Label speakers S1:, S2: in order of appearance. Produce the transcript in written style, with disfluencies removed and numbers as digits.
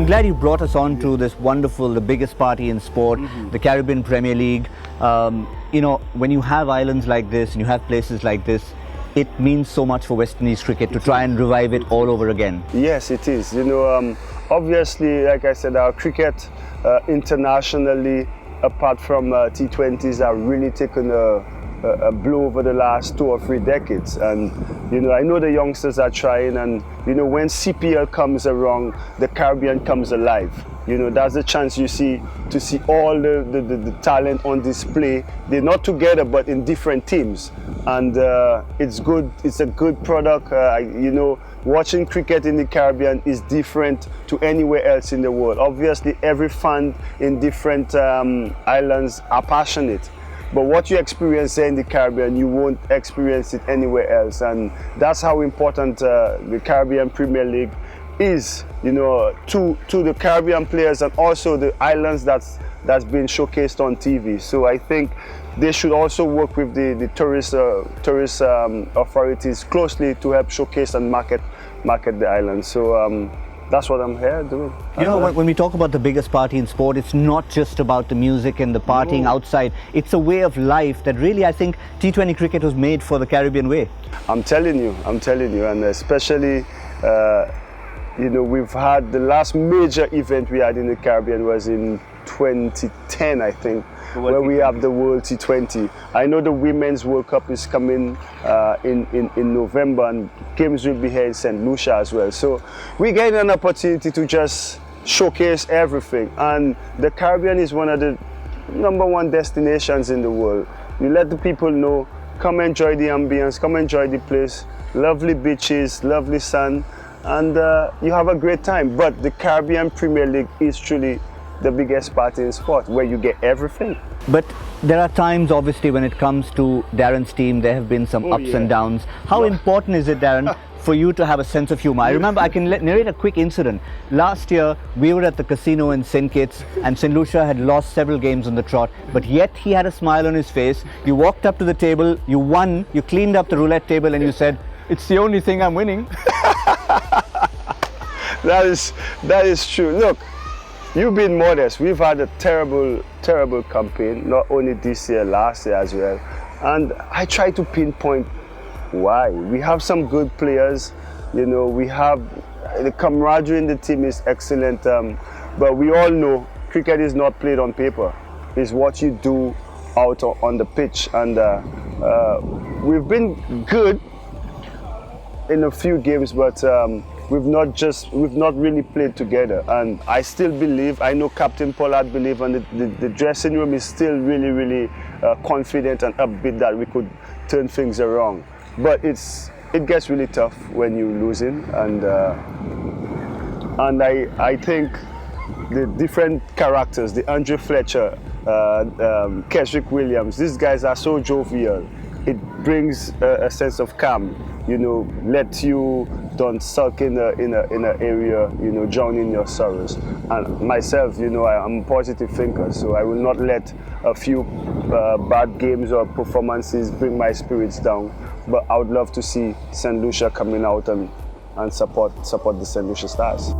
S1: I'm glad you brought us on to this wonderful, the biggest party in sport, the Caribbean Premier League. You know, when you have islands like this and you have places like this, it means so much for West Indies cricket to try and revive it all over again.
S2: Yes, it is. You know, obviously, like I said, our cricket internationally, apart from T20s, have really taken a blow over the last 2 or 3 decades. And, you know, I know the youngsters are trying, and, you know, when CPL comes around, the Caribbean comes alive. You know, that's the chance you see to see all the talent on display. They're not together, but in different teams. And it's good. It's a good product. You know, watching cricket in the Caribbean is different to anywhere else in the world. Obviously, every fan in different islands are passionate. But what you experience here in the Caribbean, you won't experience it anywhere else. And that's how important the Caribbean Premier League is, you know, to the Caribbean players and also the islands that's been showcased on TV. So I think they should also work with the tourist authorities closely to help showcase and market the island. So that's what I'm here doing.
S1: You know, when we talk about the biggest party in sport, it's not just about the music and the partying outside. It's a way of life that really, I think, T20 cricket was made for the Caribbean way.
S2: I'm telling you, and especially, you know, we've had the last major event we had in the Caribbean was in 2010, I think, where we have the World T20. I know the Women's World Cup is coming in November, and games will be here in St. Lucia as well. So we get an opportunity to just showcase everything. And the Caribbean is one of the #1 destinations in the world. You let the people know, come enjoy the ambience, come enjoy the place. Lovely beaches, lovely sun, and you have a great time. But the Caribbean Premier League is truly the biggest party in sport, where you get everything.
S1: But there are times, obviously, when it comes to Daren's team, there have been some ups and downs. How important is it, Daren, for you to have a sense of humor? I remember, I can narrate a quick incident. Last year, we were at the casino in St. Kitts, and St. Lucia had lost several games on the trot, but yet he had a smile on his face. You walked up to the table, you won, you cleaned up the roulette table, and you said, "It's the only thing I'm winning."
S2: That is true. Look, you've been modest. We've had a terrible campaign, not only this year, last year as well. And I try to pinpoint why. We have some good players, you know, we have the camaraderie in the team is excellent, but we all know cricket is not played on paper. It's what you do out on the pitch. And we've been good in a few games, but we've not really played together. And I still believe, I know Captain Pollard believe, and the dressing room is still really confident and upbeat that we could turn things around. But it gets really tough when you're losing, and I think the different characters, the Andre Fletcher, Keswick Williams, these guys are so jovial. It brings a sense of calm, you know, lets you don't sulk in an area, you know, drown in your sorrows. And myself, you know, I'm a positive thinker, so I will not let a few bad games or performances bring my spirits down. But I would love to see St. Lucia coming out and support the St. Lucia Stars.